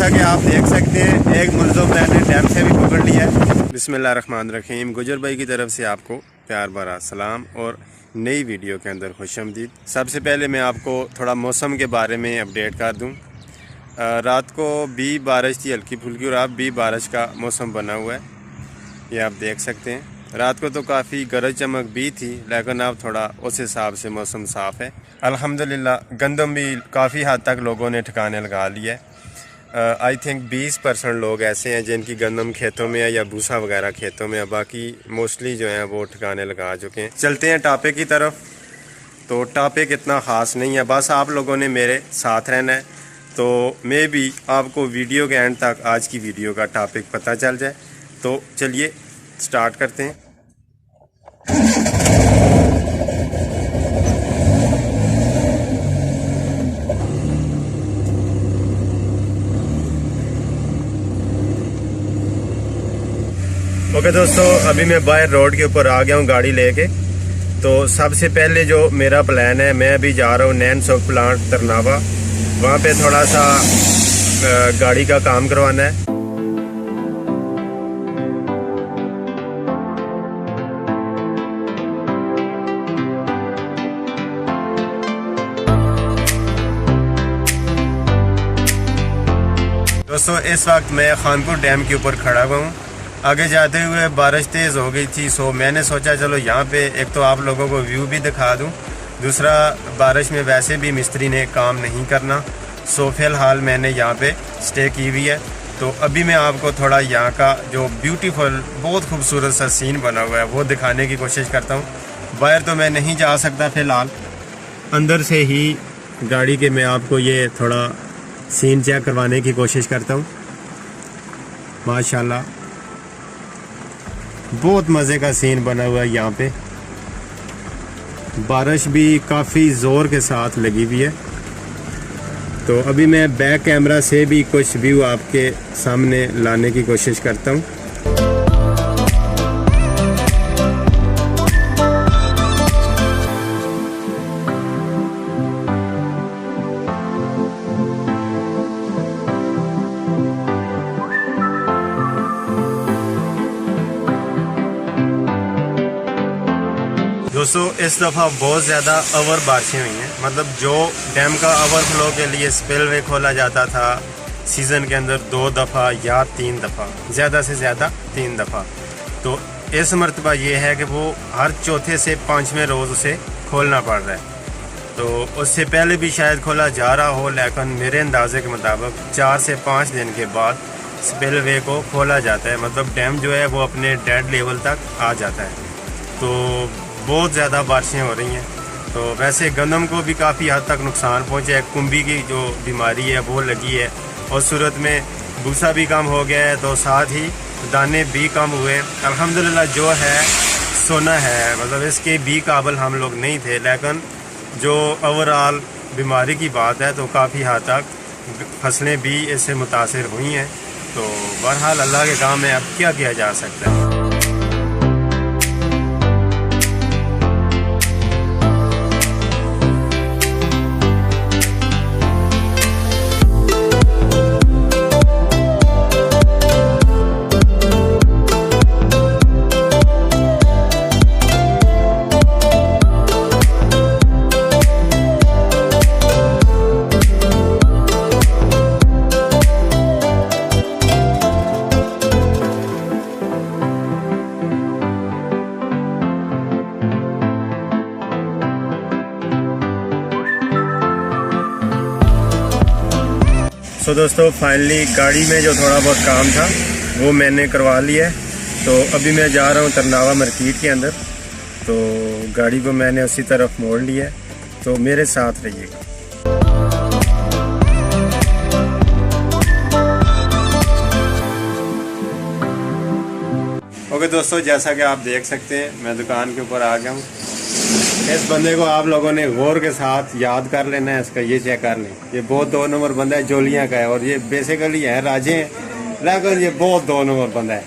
जैसा कि आप देख सकते हैं एक मुल्ज़िम मैंने डैम से भी पकड़ लिया है। बिस्मिल्लाहिर्रहमानिर्रहीम। गुजर भाई की तरफ से आपको प्यार भरा सलाम और नई वीडियो के अंदर खुशामदीद। सबसे पहले मैं आपको थोड़ा मौसम के बारे में अपडेट कर दूं। रात को भी बारिश थी हल्की फुल्की और अब भी बारिश का मौसम बना हुआ है, ये आप देख सकते हैं। रात को तो काफ़ी गरज चमक भी थी, लेकिन अब थोड़ा उस हिसाब से मौसम साफ़ है अल्हम्दुलिल्लाह। गंदम भी काफ़ी हद तक लोगों ने ठिकाने लगा लिया है। आई थिंक 20% लोग ऐसे हैं जिनकी गंदम खेतों में है या भूसा वगैरह खेतों में है, बाकी मोस्टली जो हैं वो ठिकाने लगा चुके हैं। चलते हैं टापे की तरफ। तो टॉपिक इतना ख़ास नहीं है, बस आप लोगों ने मेरे साथ रहना है तो मैं भी आपको वीडियो के एंड तक आज की वीडियो का टॉपिक पता चल जाए। तो चलिए स्टार्ट करते हैं। ओके दोस्तों, अभी मैं बाहर रोड के ऊपर आ गया हूँ गाड़ी लेके। तो सबसे पहले जो मेरा प्लान है, मैं अभी जा रहा हूँ नैन सोक प्लांट तरनावा, वहाँ पे थोड़ा सा गाड़ी का काम करवाना है। दोस्तों इस वक्त मैं खानपुर डैम के ऊपर खड़ा हुआ हूँ। आगे जाते हुए बारिश तेज़ हो गई थी, सो मैंने सोचा चलो यहाँ पे एक तो आप लोगों को व्यू भी दिखा दूँ, दूसरा बारिश में वैसे भी मिस्त्री ने काम नहीं करना, सो फ़िलहाल मैंने यहाँ पे स्टे की हुई है। तो अभी मैं आपको थोड़ा यहाँ का जो ब्यूटीफुल बहुत खूबसूरत सा सीन बना हुआ है वो दिखाने की कोशिश करता हूँ। बाहर तो मैं नहीं जा सकता फ़िलहाल, अंदर से ही गाड़ी के मैं आपको ये थोड़ा सीन चेक करवाने की कोशिश करता हूँ। माशाल्लाह बहुत मज़े का सीन बना हुआ है यहाँ पे। बारिश भी काफ़ी ज़ोर के साथ लगी हुई है। तो अभी मैं बैक कैमरा से भी कुछ व्यू आपके सामने लाने की कोशिश करता हूँ। दोस्तों इस दफ़ा बहुत ज़्यादा ओवर बारिशें हुई हैं, मतलब जो डैम का ओवरफ्लो के लिए स्पिलवे खोला जाता था सीज़न के अंदर 2 दफ़ा या 3 दफ़ा, ज़्यादा से ज़्यादा 3 दफ़ा। तो इस मरतबा ये है कि वो हर चौथे से 5वें रोज़ उसे खोलना पड़ रहा है। तो उससे पहले भी शायद खोला जा रहा हो, लेकिन मेरे अंदाजे के मुताबिक 4 से 5 दिन के बाद स्पिलवे को खोला जाता है, मतलब डैम जो है वो अपने डेड लेवल तक आ जाता है। तो बहुत ज़्यादा बारिशें हो रही हैं। तो वैसे गंदम को भी काफ़ी हद तक नुकसान पहुँचा है, कुंभी की जो बीमारी है वो लगी है, और सूरत में भूसा भी कम हो गया है, तो साथ ही दाने भी कम हुए। अल्हम्दुलिल्लाह जो है सोना है, मतलब इसके भी काबिल हम लोग नहीं थे, लेकिन जो ओवरऑल बीमारी की बात है तो काफ़ी हद तक फसलें भी इससे मुतासिर हुई हैं। तो बहरहाल अल्लाह के काम में अब क्या किया जा सकता है। तो दोस्तों फाइनली गाड़ी में जो थोड़ा बहुत काम था वो मैंने करवा लिया है। तो अभी मैं जा रहा हूँ तरनावा मार्केट के अंदर। तो गाड़ी को मैंने उसी तरफ मोड़ लिया है, तो मेरे साथ रहिएगा। ओके दोस्तों, जैसा कि आप देख सकते हैं मैं दुकान के ऊपर आ गया हूँ। इस बंदे को आप लोगों ने गौर के साथ याद कर लेना है, इसका ये चेक कर लें। ये बहुत 2 नंबर बंदा है, जोलियाँ का है, और ये बेसिकली है राजे हैं, लेकिन ये बहुत 2 नंबर बंदा है।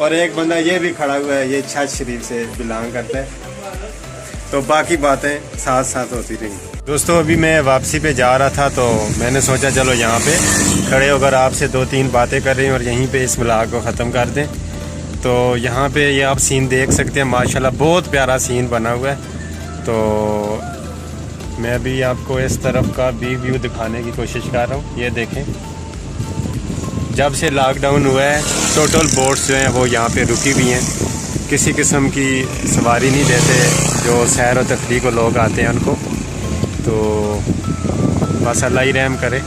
और एक बंदा ये भी खड़ा हुआ है, ये छत शरीफ से बिलोंग करता है। तो बाकी बातें साथ साथ होती रही। दोस्तों अभी मैं वापसी पे जा रहा था तो मैंने सोचा चलो यहाँ पे खड़े होकर आपसे 2-3 बातें कर रहे हैं और यहीं पे इस व्लॉग को ख़त्म कर दें। तो यहाँ पे ये आप सीन देख सकते हैं, माशाल्लाह बहुत प्यारा सीन बना हुआ है। तो मैं भी आपको इस तरफ का भी व्यू दिखाने की कोशिश कर रहा हूँ। ये देखें, जब से लॉकडाउन हुआ है टोटल बोट्स जो हैं वो यहाँ पे रुकी हुई हैं, किसी किस्म की सवारी नहीं देते। जो सैर और तफरीह को लोग आते हैं उनको, तो बस अल्लाह ही रहम करे।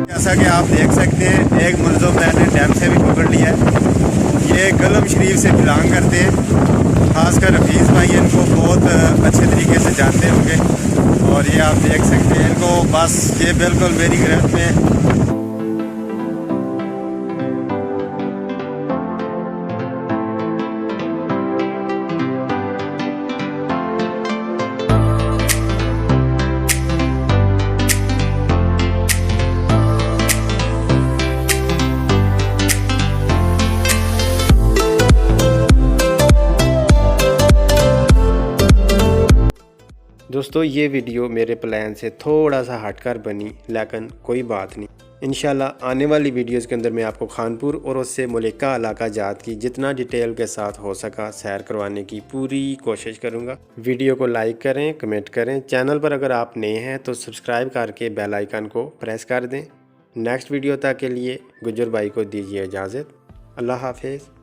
जैसा कि आप देख सकते हैं एक मुल्ज़िम मैंने डैम से भी पकड़ लिया है। ये गलम शरीफ से बिलोंग करते हैं, खासकर हफीज़ भाई इनको बहुत अच्छे तरीके से जानते होंगे। और ये आप देख सकते हैं इनको, बस ये बिल्कुल मेरी गिरफ्त में। दोस्तों ये वीडियो मेरे प्लान से थोड़ा सा हटकर बनी, लेकिन कोई बात नहीं। इंशाल्लाह आने वाली वीडियोस के अंदर मैं आपको खानपुर और उससे मुल्का इलाका जात की जितना डिटेल के साथ हो सका सैर करवाने की पूरी कोशिश करूंगा। वीडियो को लाइक करें, कमेंट करें। चैनल पर अगर आप नए हैं तो सब्सक्राइब करके बेल आइकन को प्रेस कर दें। नेक्स्ट वीडियो तक के लिए गुज्जर भाई को दीजिए इजाज़त। अल्लाह हाफिज़।